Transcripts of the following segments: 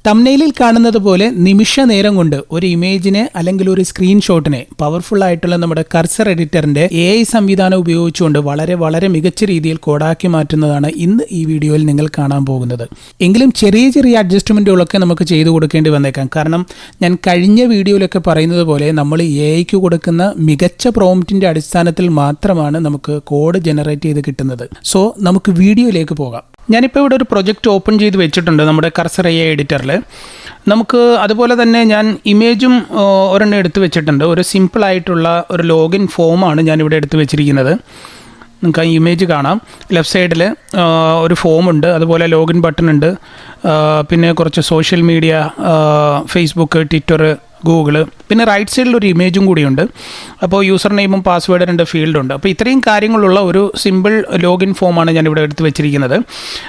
തംബ്നെയിലിൽ കാണുന്നത് പോലെ നിമിഷ നേരം കൊണ്ട് ഒരു ഇമേജിനെ അല്ലെങ്കിൽ ഒരു സ്ക്രീൻഷോട്ടിനെ പവർഫുൾ ആയിട്ടുള്ള നമ്മുടെ കർസർ എഡിറ്ററിന്റെ AI സംവിധാനം ഉപയോഗിച്ചുകൊണ്ട് വളരെ മികച്ച രീതിയിൽ കോഡാക്കി മാറ്റുന്നതാണ് ഇന്ന് ഈ വീഡിയോയിൽ നിങ്ങൾ കാണാൻ പോകുന്നത്. എങ്കിലും ചെറിയ അഡ്ജസ്റ്റ്മെന്റുകളൊക്കെ നമുക്ക് ചെയ്തു കൊടുക്കേണ്ടി വന്നേക്കാം. കാരണം ഞാൻ കഴിഞ്ഞ വീഡിയോയിലൊക്കെ പറയുന്നത് പോലെ നമ്മൾ AIക്ക് കൊടുക്കുന്ന മികച്ച പ്രോംപ്റ്റിന്റെ അടിസ്ഥാനത്തിൽ മാത്രമാണ് നമുക്ക് കോഡ് ജനറേറ്റ് ചെയ്ത് കിട്ടുന്നത്. സോ നമുക്ക് വീഡിയോയിലേക്ക് പോകാം. ഞാനിപ്പോൾ ഇവിടെ ഒരു പ്രൊജക്റ്റ് ഓപ്പൺ ചെയ്ത് വെച്ചിട്ടുണ്ട് നമ്മുടെ കർസർ AI എഡിറ്ററിൽ. നമുക്ക് അതുപോലെ തന്നെ ഞാൻ ഇമേജും ഒരെണ്ണം എടുത്ത് വെച്ചിട്ടുണ്ട്. ഒരു സിമ്പിളായിട്ടുള്ള ഒരു ലോഗിൻ ഫോമാണ് ഞാനിവിടെ എടുത്ത് വെച്ചിരിക്കുന്നത്. നിങ്ങൾക്ക് ആ ഇമേജ് കാണാം. ലെഫ്റ്റ് സൈഡിൽ ഒരു ഫോമുണ്ട്, അതുപോലെ ലോഗിൻ ബട്ടൺ ഉണ്ട്, പിന്നെ കുറച്ച് social media, Facebook, Twitter, Google, പിന്നെ റൈറ്റ് സൈഡിൽ ഒരു ഇമേജും കൂടിയുണ്ട്. അപ്പോൾ യൂസർ നെയിമും പാസ്വേഡ് 2 ഫീൽഡുണ്ട്. അപ്പോൾ ഇത്രയും കാര്യങ്ങളുള്ള ഒരു സിമ്പിൾ ലോഗിൻ ഫോമാണ് ഞാനിവിടെ എടുത്ത് വെച്ചിരിക്കുന്നത്.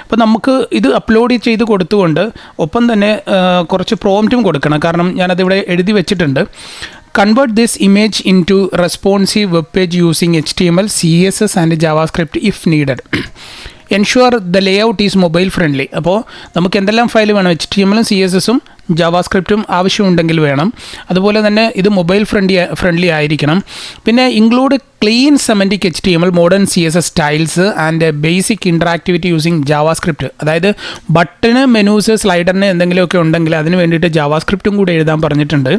അപ്പോൾ നമുക്ക് ഇത് അപ്ലോഡ് ചെയ്ത് കൊടുത്തുകൊണ്ട് ഒപ്പം തന്നെ കുറച്ച് പ്രോംപ്റ്റും കൊടുക്കണം. കാരണം ഞാനതിവിടെ എഴുതി വെച്ചിട്ടുണ്ട്. Convert this image into responsive web page using HTML, CSS and JavaScript if needed. Ensure the layout is mobile friendly. അപ്പോൾ നമുക്ക് എന്തെല്ലാം ഫയൽ വേണം? HTML, CSS, ജാവാസ്ക്രിപ്റ്റും ആവശ്യമുണ്ടെങ്കിൽ വേണം. അതുപോലെ തന്നെ ഇത് മൊബൈൽ ഫ്രണ്ട്ലി ആയിരിക്കണം. പിന്നെ include clean semantic HTML, modern CSS styles and basic interactivity using JavaScript. അതായത് ബട്ടണ്, മെനൂസ്, സ്ലൈഡറിന് എന്തെങ്കിലുമൊക്കെ ഉണ്ടെങ്കിൽ അതിന് വേണ്ടിയിട്ട് ജാവാസ്ക്രിപ്റ്റും കൂടി എഴുതാൻ പറഞ്ഞിട്ടുണ്ട്.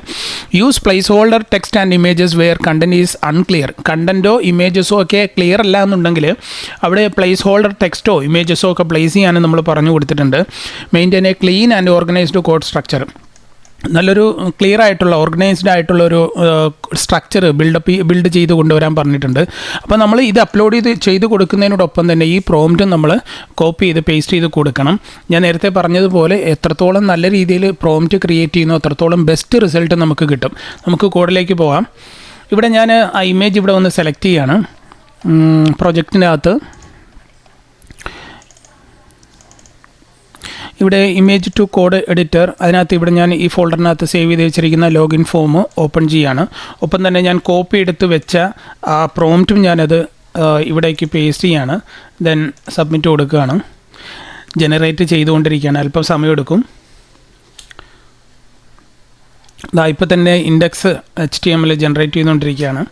Use placeholder text and images where content is unclear. കണ്ടൻറ്റോ ഇമേജസോ ഒക്കെ ക്ലിയർ അല്ല എന്നുണ്ടെങ്കിൽ അവിടെ പ്ലേസ് ഹോൾഡർ ടെക്സ്റ്റോ ഇമേജസോ ഒക്കെ പ്ലേസ് ചെയ്യാനും നമ്മൾ പറഞ്ഞു കൊടുത്തിട്ടുണ്ട്. Maintain A clean and organised code structure. നല്ലൊരു ക്ലിയർ ആയിട്ടുള്ള ഓർഗനൈസ്ഡ് ആയിട്ടുള്ള ഒരു സ്ട്രക്ചർ ബിൽഡ് ചെയ്ത് കൊണ്ടുവരാൻ പറഞ്ഞിട്ടുണ്ട്. അപ്പോൾ നമ്മൾ ഇത് അപ്ലോഡ് ചെയ്ത് കൊടുക്കുന്നതിനോടൊപ്പം തന്നെ ഈ പ്രോംപ്റ്റും നമ്മൾ കോപ്പി ചെയ്ത് പേസ്റ്റ് ചെയ്ത് കൊടുക്കണം. ഞാൻ നേരത്തെ പറഞ്ഞതുപോലെ എത്രത്തോളം നല്ല രീതിയിൽ പ്രോംപ്റ്റ് ക്രിയേറ്റ് ചെയ്യുന്നു അത്രത്തോളം ബെസ്റ്റ് റിസൾട്ട് നമുക്ക് കിട്ടും. നമുക്ക് കോഡിലേക്ക് പോകാം. ഇവിടെ ഞാൻ ആ ഇമേജ് ഇവിടെ ഒന്ന് സെലക്ട് ചെയ്യാണ്. പ്രൊജക്റ്റിനകത്ത് ഇവിടെ ഇമേജ് ടു കോഡ് എഡിറ്റർ, അതിനകത്ത് ഇവിടെ ഞാൻ ഈ ഫോൾഡറിനകത്ത് സേവ് ചെയ്ത് വെച്ചിരിക്കുന്ന ലോഗിൻ ഫോം ഓപ്പൺ ചെയ്യാണ്. ഒപ്പം തന്നെ ഞാൻ കോപ്പി എടുത്ത് വെച്ച ആ പ്രോംപ്റ്റും ഞാനത് ഇവിടേക്ക് പേസ്റ്റ് ചെയ്യാണ്. ദെൻ സബ്മിറ്റ് കൊടുക്കുകയാണ്. ജനറേറ്റ് ചെയ്തുകൊണ്ടിരിക്കുകയാണ്. അല്പം സമയമെടുക്കും. ഇപ്പോൾ തന്നെ ഇൻഡെക്സ് HTML ജനറേറ്റ് ചെയ്തുകൊണ്ടിരിക്കുകയാണ്.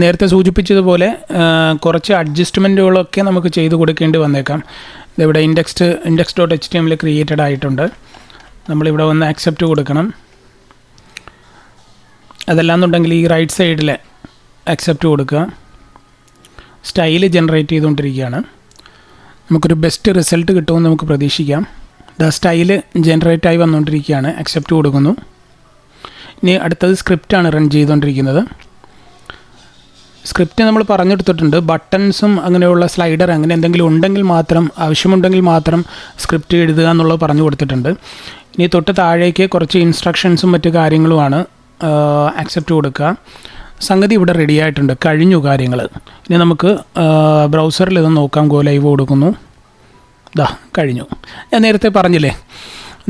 നേരത്തെ സൂചിപ്പിച്ചതുപോലെ കുറച്ച് അഡ്ജസ്റ്റ്മെൻറ്റുകളൊക്കെ നമുക്ക് ചെയ്ത് കൊടുക്കേണ്ടി വന്നേക്കാം. ഇവിടെ index.html ക്രിയേറ്റഡ് ആയിട്ടുണ്ട്. നമ്മളിവിടെ വന്ന് ആക്സെപ്റ്റ് കൊടുക്കണം. അതല്ലാന്നുണ്ടെങ്കിൽ ഈ റൈറ്റ് സൈഡിൽ ആക്സെപ്റ്റ് കൊടുക്കുക. സ്റ്റൈല് ജനറേറ്റ് ചെയ്തുകൊണ്ടിരിക്കുകയാണ്. നമുക്കൊരു ബെസ്റ്റ് റിസൾട്ട് കിട്ടുമെന്ന് നമുക്ക് പ്രതീക്ഷിക്കാം. സ്റ്റൈല് ജനറേറ്റ് ആയി വന്നുകൊണ്ടിരിക്കുകയാണ്. ആക്സെപ്റ്റ് കൊടുക്കുന്നു. ഇനി അടുത്തത് സ്ക്രിപ്റ്റാണ് റൺ ചെയ്തുകൊണ്ടിരിക്കുന്നത്. സ്ക്രിപ്റ്റ് നമ്മൾ പറഞ്ഞെടുത്തിട്ടുണ്ട്. ബട്ടൺസും അങ്ങനെയുള്ള സ്ലൈഡർ അങ്ങനെ എന്തെങ്കിലും ഉണ്ടെങ്കിൽ മാത്രം, ആവശ്യമുണ്ടെങ്കിൽ മാത്രം സ്ക്രിപ്റ്റ് എഴുതുക എന്നുള്ളത് പറഞ്ഞു കൊടുത്തിട്ടുണ്ട്. ഇനി തൊട്ട് താഴേക്ക് കുറച്ച് ഇൻസ്ട്രക്ഷൻസും മറ്റു കാര്യങ്ങളുമാണ്. ആക്സെപ്റ്റ് കൊടുക്കുക. സംഗതി ഇവിടെ റെഡി ആയിട്ടുണ്ട്. കഴിഞ്ഞു കാര്യങ്ങൾ. ഇനി നമുക്ക് ബ്രൗസറിൽ ഇത് നോക്കാം. ഗോ ലൈവ് കൊടുക്കുന്നു. കഴിഞ്ഞു. ഞാൻ നേരത്തെ പറഞ്ഞില്ലേ,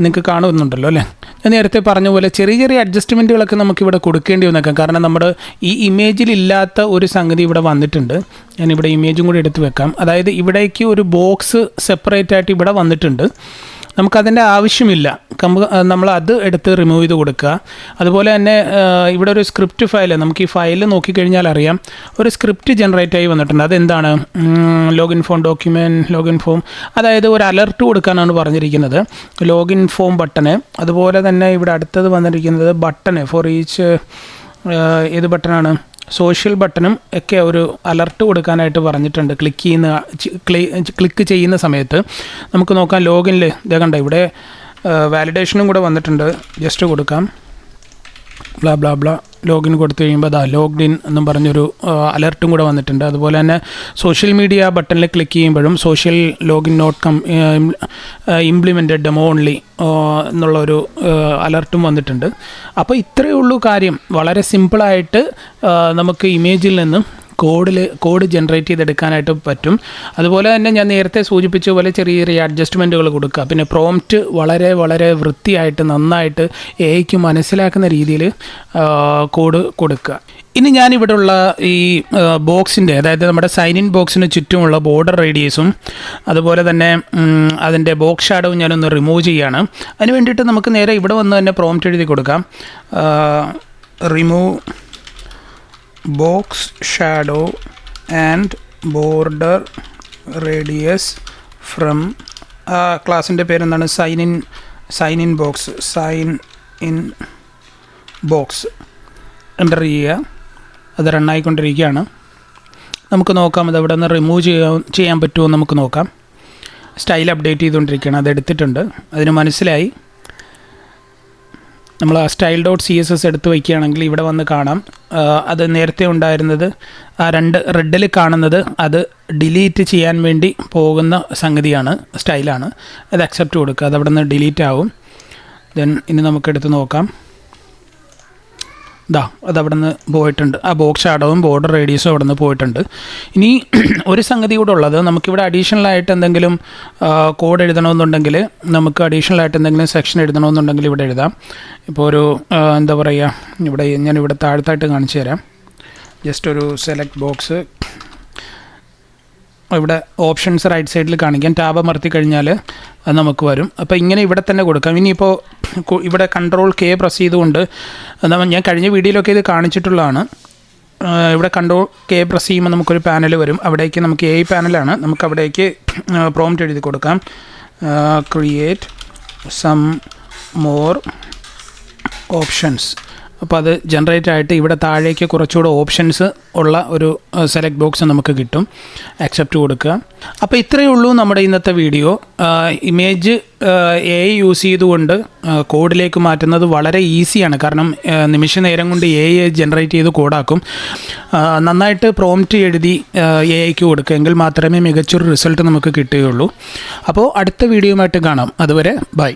നിങ്ങൾക്ക് കാണുന്നുണ്ടല്ലോ അല്ലേ? ഞാൻ നേരത്തെ പറഞ്ഞ പോലെ ചെറിയ അഡ്ജസ്റ്റ്മെൻറ്റുകളൊക്കെ നമുക്കിവിടെ കൊടുക്കേണ്ടി വന്നേക്കാം. കാരണം നമ്മുടെ ഈ ഇമേജിലില്ലാത്ത ഒരു സംഗതി ഇവിടെ വന്നിട്ടുണ്ട്. ഞാനിവിടെ ഇമേജും കൂടി എടുത്ത് വെക്കാം. അതായത് ഇവിടേക്ക് ഒരു ബോക്സ് സെപ്പറേറ്റ് ആയിട്ട് ഇവിടെ വന്നിട്ടുണ്ട്. നമുക്കതിൻ്റെ ആവശ്യമില്ല. നമ്മൾ അത് എടുത്ത് റിമൂവ് ചെയ്ത് കൊടുക്കുക. അതുപോലെ തന്നെ ഇവിടെ ഒരു സ്ക്രിപ്റ്റ് ഫയൽ, നമുക്ക് ഈ ഫയൽ നോക്കിക്കഴിഞ്ഞാൽ അറിയാം ഒരു സ്ക്രിപ്റ്റ് ജനറേറ്റ് ആയി വന്നിട്ടുണ്ട്. അതെന്താണ്? Login form document login form. അതായത് ഒരു അലർട്ട് കൊടുക്കാനാണ് പറഞ്ഞിരിക്കുന്നത്. ലോഗിൻ ഫോം ബട്ടണ്, അതുപോലെ തന്നെ ഇവിടെ അടുത്തത് വന്നിരിക്കുന്നത് ബട്ടണ് ഫോർ ഈച്ച്. ഏത് ബട്ടണാണ്? സോഷ്യൽ ബട്ടണും ഒക്കെ ഒരു അലർട്ട് കൊടുക്കാനായിട്ട് പറഞ്ഞിട്ടുണ്ട്. ക്ലിക്ക് ചെയ്യുന്ന സമയത്ത് നമുക്ക് നോക്കാം. ലോഗിനിൽ ഇതേ കണ്ട, ഇവിടെ വാലിഡേഷനും കൂടെ വന്നിട്ടുണ്ട്. ജസ്റ്റ് കൊടുക്കാം. ബ്ലാ ലോഗിൻ കൊടുത്തു കഴിയുമ്പോൾ ലോഗ്ഡ് ഇൻ എന്നും പറഞ്ഞൊരു അലർട്ടും കൂടെ വന്നിട്ടുണ്ട്. അതുപോലെ തന്നെ സോഷ്യൽ മീഡിയ ബട്ടണിൽ ക്ലിക്ക് ചെയ്യുമ്പോഴും social login not implemented demo only എന്നുള്ളൊരു അലർട്ടും വന്നിട്ടുണ്ട്. അപ്പോൾ ഇത്രയേ ഉള്ളൂ കാര്യം. വളരെ സിമ്പിളായിട്ട് നമുക്ക് ഇമേജിൽ നിന്നും കോഡ് ജനറേറ്റ് ചെയ്തെടുക്കാനായിട്ട് പറ്റും. അതുപോലെ തന്നെ ഞാൻ നേരത്തെ സൂചിപ്പിച്ച പോലെ ചെറിയ ചെറിയ അഡ്ജസ്റ്റ്മെൻറ്റുകൾ കൊടുക്കുക. പിന്നെ പ്രോംപ്റ്റ് വളരെ വളരെ വൃത്തിയായിട്ട് നന്നായിട്ട് എഐക്ക് മനസ്സിലാക്കുന്ന രീതിയിൽ കോഡ് കൊടുക്കുക. ഇനി ഞാനിവിടെയുള്ള ഈ ബോക്സിൻ്റെ, അതായത് നമ്മുടെ സൈൻ ഇൻ ബോക്സിന് ചുറ്റുമുള്ള ബോർഡർ റേഡിയസും അതുപോലെ തന്നെ അതിൻ്റെ ബോക്സ് ഷാഡോവും ഞാനൊന്ന് റിമൂവ് ചെയ്യുകയാണ്. അതിന് വേണ്ടിയിട്ട് നമുക്ക് നേരെ ഇവിടെ വന്ന് തന്നെ പ്രോംപ്റ്റ് എഴുതി കൊടുക്കാം. Remove box shadow and border radius from ക്ലാസിൻ്റെ പേരെന്താണ്? സൈൻ ഇൻ ബോക്സ് എൻ്റർ ചെയ്യുക. അത് റണ്ണായിക്കൊണ്ടിരിക്കുകയാണ്. നമുക്ക് നോക്കാം അത് അവിടെ നിന്ന് റിമൂവ് ചെയ്യാൻ പറ്റുമോ നമുക്ക് നോക്കാം. സ്റ്റൈൽ അപ്ഡേറ്റ് ചെയ്തുകൊണ്ടിരിക്കുകയാണ്. അത് എടുത്തിട്ടുണ്ട്, അതിന് മനസ്സിലായി. നമ്മൾ ആ style.css എടുത്ത് വയ്ക്കുകയാണെങ്കിൽ ഇവിടെ വന്ന് കാണാം. അത് നേരത്തെ ഉണ്ടായിരുന്നത് ആ 2 റെഡിൽ കാണുന്നത് അത് ഡിലീറ്റ് ചെയ്യാൻ വേണ്ടി പോകുന്ന സംഗതിയാണ്, സ്റ്റൈലാണ്. അത് അക്സെപ്റ്റ് കൊടുക്കുക, അത് അവിടെ നിന്ന് ഡിലീറ്റ് ആവും. ദെൻ ഇനി നമുക്കെടുത്ത് നോക്കാം. അതവിടെ നിന്ന് പോയിട്ടുണ്ട്. ആ ബോക്സ് ഷാഡോവും ബോർഡർ റേഡിയസും അവിടെ നിന്ന് പോയിട്ടുണ്ട്. ഇനി ഒരു സംഗതി കൂടെ ഉള്ളത്, നമുക്കിവിടെ അഡീഷണലായിട്ട് എന്തെങ്കിലും കോഡ് എഴുതണമെന്നുണ്ടെങ്കിൽ, നമുക്ക് അഡീഷണലായിട്ട് എന്തെങ്കിലും സെക്ഷൻ എഴുതണമെന്നുണ്ടെങ്കിൽ ഇവിടെ എഴുതാം. ഇപ്പോൾ ഒരു എന്താ പറയുക, ഞാനിവിടെ താഴത്തായിട്ട് കാണിച്ചു തരാം. ജസ്റ്റ് ഒരു സെലക്ട് ബോക്സ്, ഇവിടെ ഓപ്ഷൻസ് റൈറ്റ് സൈഡിൽ കാണിക്കാം. ടാബ് അമർത്തി കഴിഞ്ഞാൽ അത് നമുക്ക് വരും. അപ്പോൾ ഇങ്ങനെ ഇവിടെ തന്നെ കൊടുക്കാം. ഇനിയിപ്പോൾ ഇവിടെ Ctrl+K പ്രസ് ചെയ്തുകൊണ്ട്, ഞാൻ കഴിഞ്ഞ വീഡിയോയിലൊക്കെ ഇത് കാണിച്ചിട്ടുള്ളതാണ്. ഇവിടെ Ctrl+K പ്രസ് ചെയ്യുമ്പോൾ നമുക്കൊരു പാനൽ വരും. അവിടേക്ക് നമുക്ക് AI പാനലാണ്, നമുക്ക് അവിടേക്ക് പ്രോംപ്റ്റ് എഴുതി കൊടുക്കാം. Create some more options. അപ്പോൾ അത് ജനറേറ്റ് ആയിട്ട് ഇവിടെ താഴേക്ക് കുറച്ചുകൂടെ ഓപ്ഷൻസ് ഉള്ള ഒരു സെലക്ട് ബോക്സ് നമുക്ക് കിട്ടും. ആക്സെപ്റ്റ് കൊടുക്കുക. അപ്പോൾ ഇത്രയേ ഉള്ളൂ നമ്മുടെ ഇന്നത്തെ വീഡിയോ. ഇമേജ് AI യൂസ് ചെയ്തുകൊണ്ട് കോഡിലേക്ക് മാറ്റുന്നത് വളരെ ഈസിയാണ്. കാരണം നിമിഷ നേരം കൊണ്ട് AI ജനറേറ്റ് ചെയ്ത് കോഡാക്കും. നന്നായിട്ട് പ്രോംപ്റ്റ് എഴുതി AIക്ക് കൊടുക്കുക, എങ്കിൽ മാത്രമേ മികച്ചൊരു റിസൾട്ട് നമുക്ക് കിട്ടുകയുള്ളൂ. അപ്പോൾ അടുത്ത വീഡിയോയുമായിട്ട് കാണാം. അതുവരെ ബൈ.